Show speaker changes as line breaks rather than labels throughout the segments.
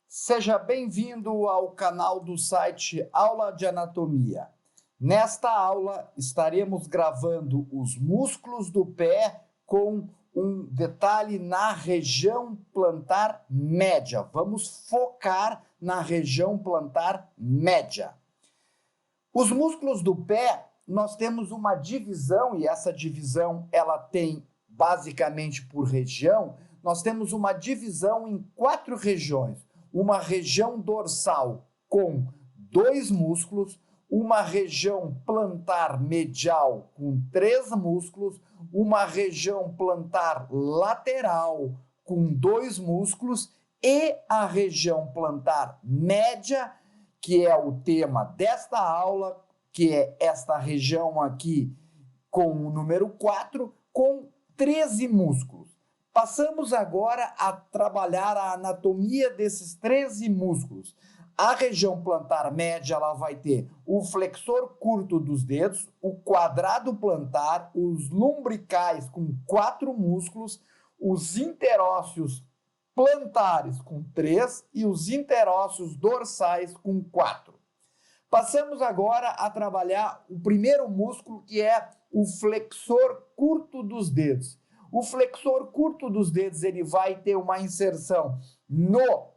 Seja bem-vindo ao canal do site Aula de Anatomia. Nesta aula estaremos gravando os músculos do pé com um detalhe na região plantar média. Vamos focar na região plantar média. Os músculos do pé, nós temos uma divisão, e essa divisão ela tem basicamente por região, nós temos uma divisão em 4 regiões. Uma região dorsal com 2 músculos, uma região plantar medial com 3 músculos, uma região plantar lateral com 2 músculos e a região plantar média, que é o tema desta aula, que é esta região aqui com o número 4, com 13 músculos. Passamos agora a trabalhar a anatomia desses 13 músculos. A região plantar média, ela vai ter o flexor curto dos dedos, o quadrado plantar, os lumbricais com 4 músculos, os interósseos plantares com 3 e os interósseos dorsais com 4. Passamos agora a trabalhar o primeiro músculo, que é o flexor curto dos dedos. O flexor curto dos dedos ele vai ter uma inserção no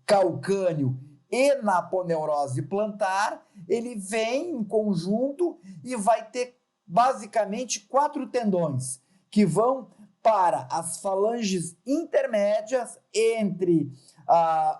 calcâneo e na aponeurose plantar. Ele vem em conjunto e vai ter basicamente 4 tendões que vão para as falanges intermédias entre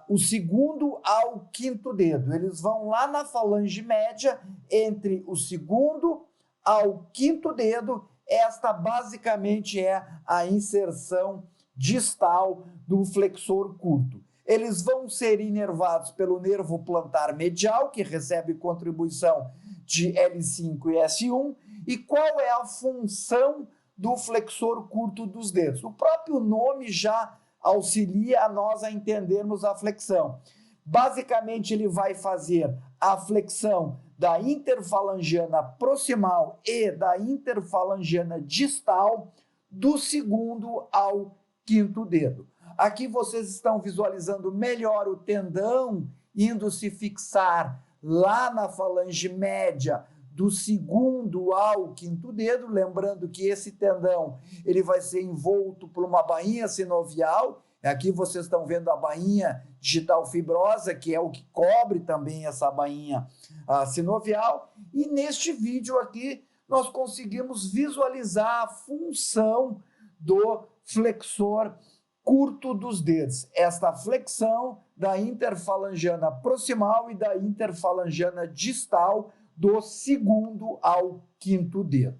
o segundo ao 5º dedo. Eles vão lá na falange média entre o segundo ao 5º dedo. Esta basicamente é a inserção distal do flexor curto. Eles vão ser inervados pelo nervo plantar medial, que recebe contribuição de L5 e S1. E qual é a função do flexor curto dos dedos? O próprio nome já auxilia a nós a entendermos a flexão. Basicamente, ele vai fazer a flexão da interfalangiana proximal e da interfalangiana distal do segundo ao 5º dedo. Aqui vocês estão visualizando melhor o tendão indo se fixar lá na falange média do segundo ao 5º dedo, lembrando que esse tendão ele vai ser envolto por uma bainha sinovial. Aqui vocês estão vendo a bainha digital fibrosa, que é o que cobre também essa bainha sinovial. E neste vídeo aqui nós conseguimos visualizar a função do flexor curto dos dedos. Esta flexão da interfalangiana proximal e da interfalangiana distal do segundo ao 5º dedo.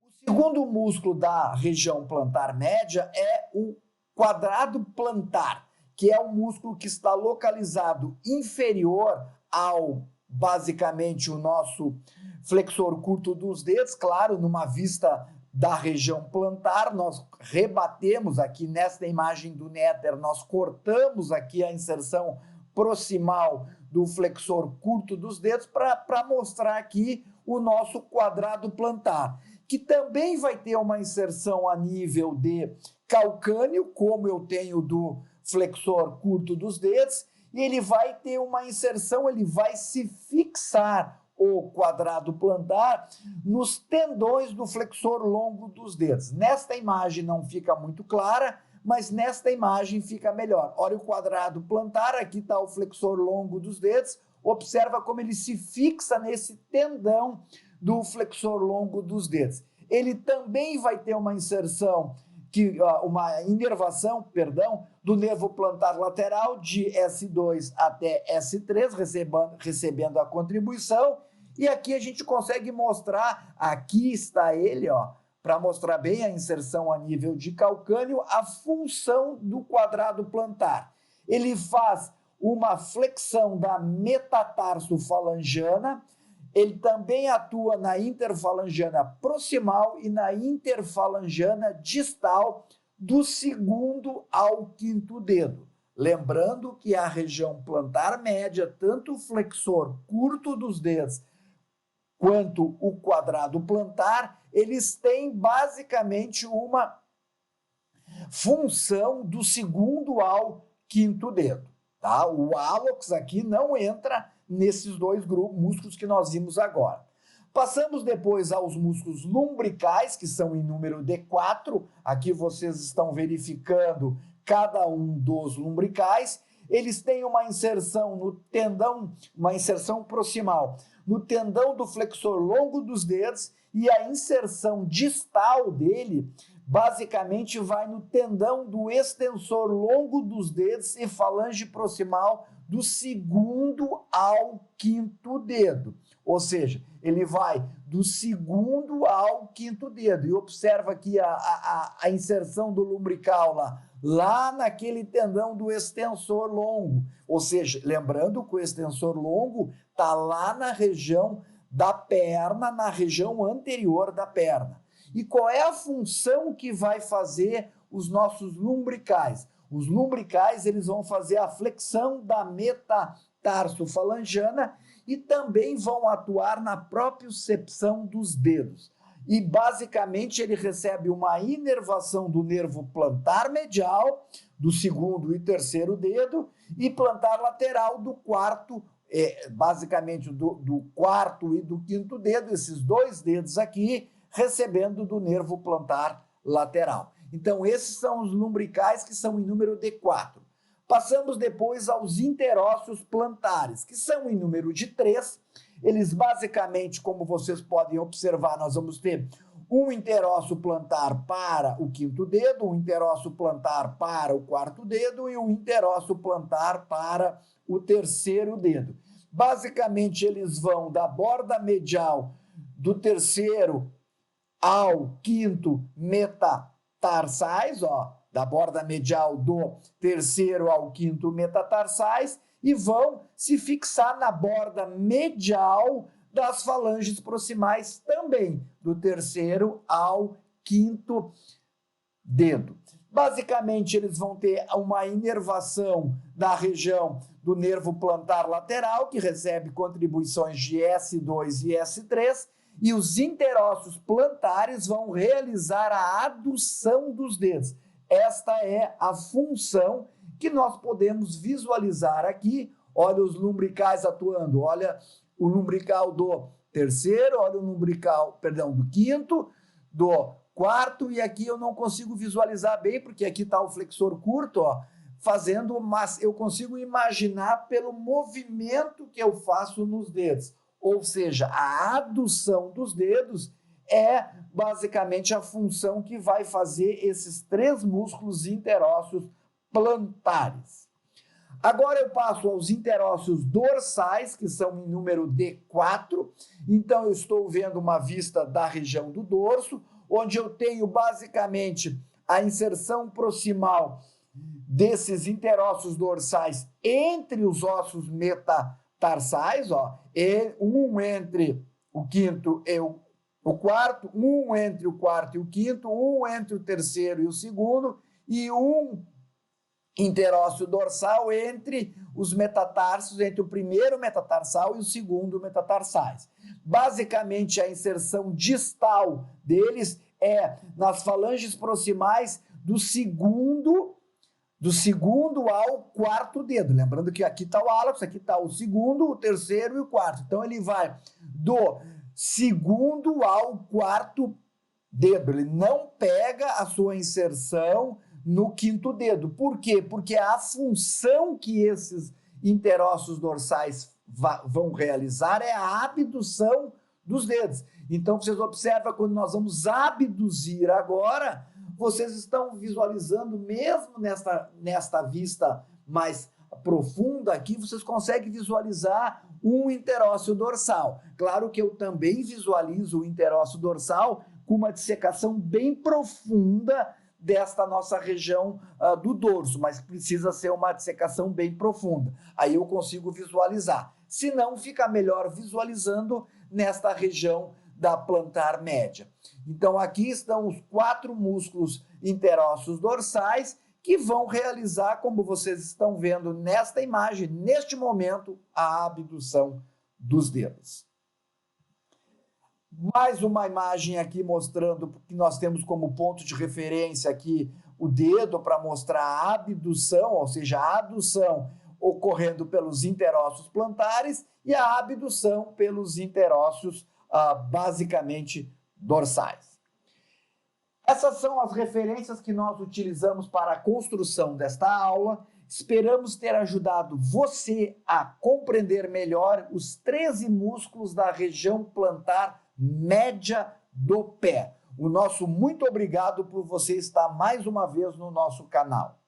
O segundo músculo da região plantar média é o quadrado plantar, que é um músculo que está localizado inferior ao, basicamente, o nosso flexor curto dos dedos. Claro, numa vista da região plantar, nós rebatemos aqui nesta imagem do Néter, nós cortamos aqui a inserção proximal do flexor curto dos dedos para mostrar aqui o nosso quadrado plantar, que também vai ter uma inserção a nível de calcâneo, como eu tenho do flexor curto dos dedos, e ele vai ter uma inserção, ele vai se fixar, o quadrado plantar, nos tendões do flexor longo dos dedos. Nesta imagem não fica muito clara, mas nesta imagem fica melhor. Olha o quadrado plantar, aqui está o flexor longo dos dedos, observa como ele se fixa nesse tendão do flexor longo dos dedos. Ele também vai ter uma inserção, uma inervação, do nervo plantar lateral de S2 até S3, recebendo a contribuição. E aqui a gente consegue mostrar, aqui está ele, para mostrar bem a inserção a nível de calcâneo, a função do quadrado plantar. Ele faz uma flexão da metatarsofalangiana, ele também atua na interfalangiana proximal e na interfalangiana distal do segundo ao 5º dedo. Lembrando que a região plantar média, tanto o flexor curto dos dedos quanto o quadrado plantar, eles têm basicamente uma função do segundo ao quinto dedo, tá? O hálux aqui não entra nesses dois músculos que nós vimos agora. Passamos depois aos músculos lumbricais, que são em número de 4. Aqui vocês estão verificando cada um dos lumbricais. Eles têm uma inserção no tendão, uma inserção proximal no tendão do flexor longo dos dedos, e a inserção distal dele basicamente vai no tendão do extensor longo dos dedos e falange proximal do segundo ao quinto dedo. Ou seja, ele vai do segundo ao quinto dedo. E observa aqui a inserção do lumbrical lá naquele tendão do extensor longo. Ou seja, lembrando que o extensor longo está lá na região da perna, na região anterior da perna. E qual é a função que vai fazer os nossos lumbricais? Os lumbricais, eles vão fazer a flexão da metatarsofalangiana e também vão atuar na propriocepção dos dedos. E, basicamente, ele recebe uma inervação do nervo plantar medial, do segundo e terceiro dedo, e plantar lateral do quarto, basicamente do quarto e do quinto dedo, esses dois dedos aqui, recebendo do nervo plantar lateral. Então, esses são os lumbricais que são em número de 4. Passamos depois aos interósseos plantares, que são em número de 3. Eles basicamente, como vocês podem observar, nós vamos ter um interósseo plantar para o quinto dedo, um interósseo plantar para o quarto dedo e um interósseo plantar para o terceiro dedo. Basicamente, eles vão da borda medial do terceiro ao quinto metatarsais, da borda medial do terceiro ao quinto metatarsais, e vão se fixar na borda medial das falanges proximais também, do terceiro ao quinto dedo. Basicamente, eles vão ter uma inervação da região do nervo plantar lateral, que recebe contribuições de S2 e S3, e os interósseos plantares vão realizar a adução dos dedos. Esta é a função que nós podemos visualizar aqui. Olha os lumbricais atuando, olha o lumbrical do terceiro, olha o lumbrical, do quinto, do quarto, e aqui eu não consigo visualizar bem, porque aqui está o flexor curto, fazendo, mas eu consigo imaginar pelo movimento que eu faço nos dedos. Ou seja, a adução dos dedos é basicamente a função que vai fazer esses 3 músculos interósseos plantares. Agora eu passo aos interósseos dorsais, que são em número de 4. Então eu estou vendo uma vista da região do dorso, onde eu tenho basicamente a inserção proximal desses interósseos dorsais entre os ossos metatarsais, um entre o quinto e o quarto, um entre o quarto e o quinto, um entre o terceiro e o segundo, e um interósseo dorsal entre os metatarsos, entre o primeiro metatarsal e o segundo metatarsais. Basicamente, a inserção distal deles é nas falanges proximais do segundo ao quarto dedo. Lembrando que aqui está o hálux, aqui está o segundo, o terceiro e o quarto. Então, ele vai do segundo ao quarto dedo. Ele não pega a sua inserção no quinto dedo. Por quê? Porque a função que esses interósseos dorsais vão realizar é a abdução dos dedos. Então, vocês observam, quando nós vamos abduzir agora, vocês estão visualizando, mesmo nesta vista mais profunda aqui, vocês conseguem visualizar um interósseo dorsal. Claro que eu também visualizo o interósseo dorsal com uma dissecação bem profunda desta nossa região do dorso, mas precisa ser uma dissecação bem profunda. Aí eu consigo visualizar. Se não, fica melhor visualizando nesta região da plantar média. Então, aqui estão os 4 músculos interósseos dorsais que vão realizar, como vocês estão vendo nesta imagem, neste momento, a abdução dos dedos. Mais uma imagem aqui mostrando que nós temos como ponto de referência aqui o dedo para mostrar a abdução, ou seja, a adução ocorrendo pelos interósseos plantares e a abdução pelos interósseos basicamente dorsais. Essas são as referências que nós utilizamos para a construção desta aula. Esperamos ter ajudado você a compreender melhor os 13 músculos da região plantar média do pé. O nosso muito obrigado por você estar mais uma vez no nosso canal.